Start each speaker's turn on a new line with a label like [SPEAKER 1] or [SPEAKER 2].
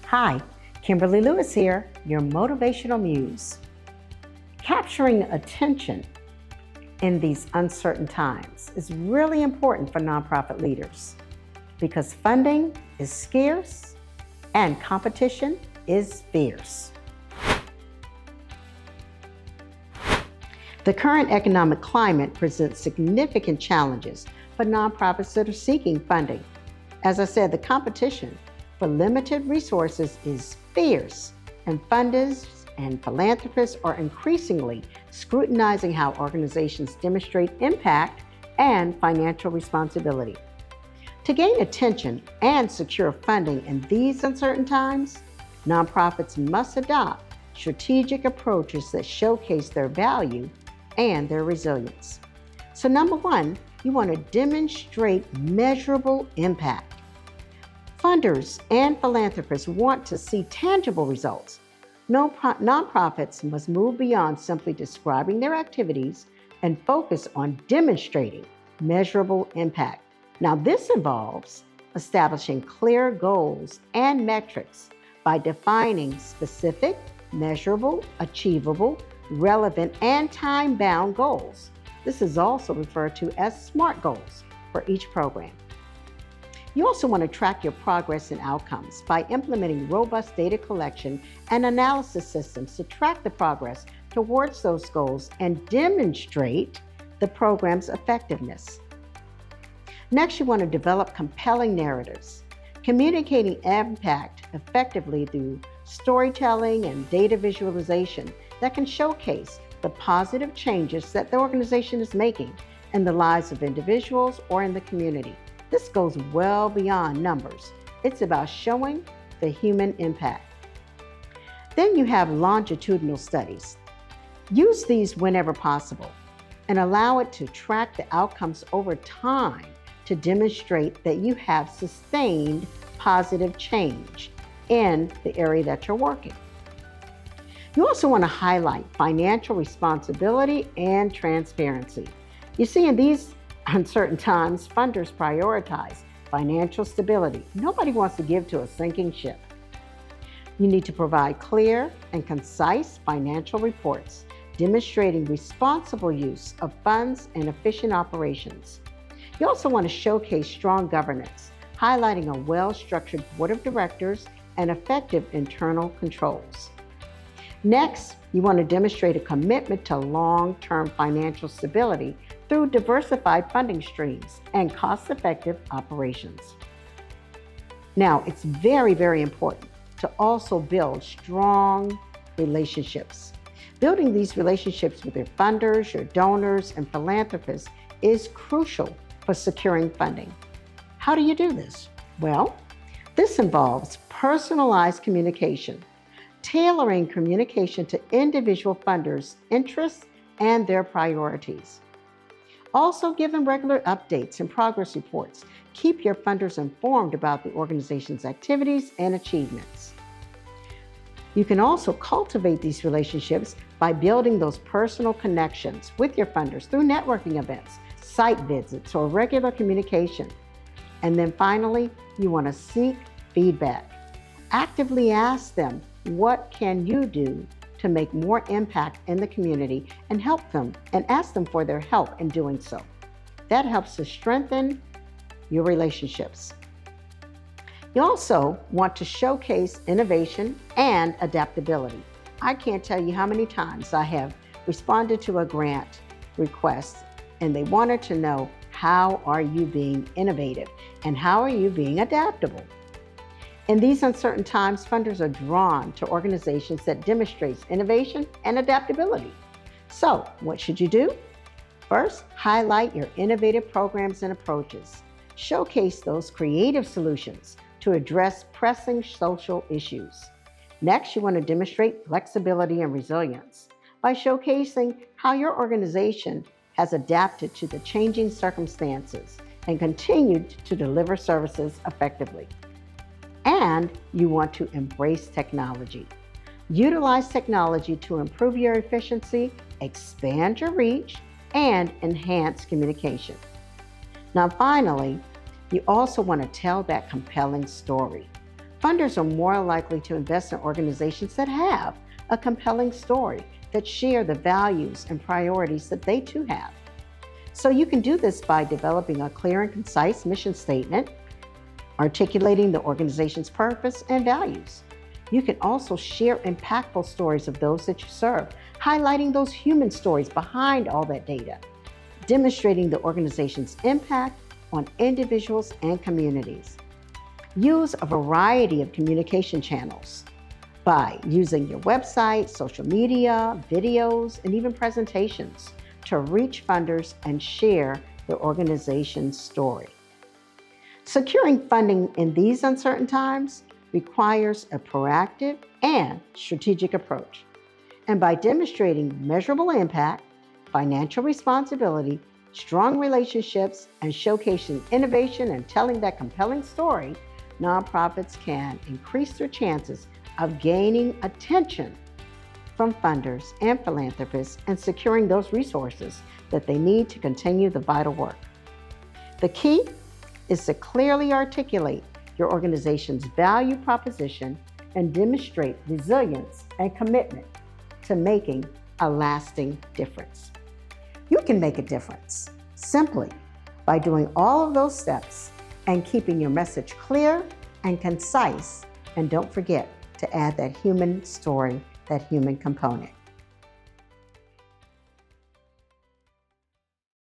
[SPEAKER 1] Hi, Kimberly Lewis here, your motivational muse. Capturing attention in these uncertain times is really important for nonprofit leaders because funding is scarce and competition is fierce. The current economic climate presents significant challenges for nonprofits that are seeking funding. As I said, the competition for limited resources is fierce, and funders and philanthropists are increasingly scrutinizing how organizations demonstrate impact and financial responsibility. To gain attention and secure funding in these uncertain times, nonprofits must adopt strategic approaches that showcase their value and their resilience. So number one, you want to demonstrate measurable impact. Funders and philanthropists want to see tangible results. Nonprofits must move beyond simply describing their activities and focus on demonstrating measurable impact. Now, this involves establishing clear goals and metrics by defining specific, measurable, achievable, relevant, and time-bound goals. This is also referred to as SMART goals for each program. You also want to track your progress and outcomes by implementing robust data collection and analysis systems to track the progress towards those goals and demonstrate the program's effectiveness. Next, you want to develop compelling narratives, communicating impact effectively through storytelling and data visualization that can showcase the positive changes that the organization is making in the lives of individuals or in the community. This goes well beyond numbers. It's about showing the human impact. Then you have longitudinal studies. Use these whenever possible and allow it to track the outcomes over time to demonstrate that you have sustained positive change in the area that you're working. You also want to highlight financial responsibility and transparency. You see, in these uncertain times, funders prioritize financial stability. Nobody wants to give to a sinking ship. You need to provide clear and concise financial reports, demonstrating responsible use of funds and efficient operations. You also want to showcase strong governance, highlighting a well-structured board of directors and effective internal controls. Next, you want to demonstrate a commitment to long-term financial stability through diversified funding streams and cost-effective operations. Now, it's very, very important to also build strong relationships. Building these relationships with your funders, your donors, and philanthropists is crucial for securing funding. How do you do this? Well, this involves personalized communication, tailoring communication to individual funders' interests and their priorities. Also, give them regular updates and progress reports. Keep your funders informed about the organization's activities and achievements. You can also cultivate these relationships by building those personal connections with your funders through networking events, site visits, or regular communication. And then finally, you want to seek feedback. Actively ask them, what can you do to make more impact in the community, and help them and ask them for their help in doing so. That helps to strengthen your relationships. You also want to showcase innovation and adaptability. I can't tell you how many times I have responded to a grant request and they wanted to know, how are you being innovative and how are you being adaptable? In these uncertain times, funders are drawn to organizations that demonstrate innovation and adaptability. So, what should you do? First, highlight your innovative programs and approaches. Showcase those creative solutions to address pressing social issues. Next, you want to demonstrate flexibility and resilience by showcasing how your organization has adapted to the changing circumstances and continued to deliver services effectively. And you want to embrace technology. Utilize technology to improve your efficiency, expand your reach, and enhance communication. Now, finally, you also want to tell that compelling story. Funders are more likely to invest in organizations that have a compelling story, that share the values and priorities that they too have. So you can do this by developing a clear and concise mission statement, articulating the organization's purpose and values. You can also share impactful stories of those that you serve, highlighting those human stories behind all that data, demonstrating the organization's impact on individuals and communities. Use a variety of communication channels by using your website, social media, videos, and even presentations to reach funders and share the organization's story. Securing funding in these uncertain times requires a proactive and strategic approach. And by demonstrating measurable impact, financial responsibility, strong relationships, and showcasing innovation and telling that compelling story, nonprofits can increase their chances of gaining attention from funders and philanthropists and securing those resources that they need to continue the vital work. The key is to clearly articulate your organization's value proposition and demonstrate resilience and commitment to making a lasting difference. You can make a difference simply by doing all of those steps and keeping your message clear and concise. And don't forget to add that human story, that human component.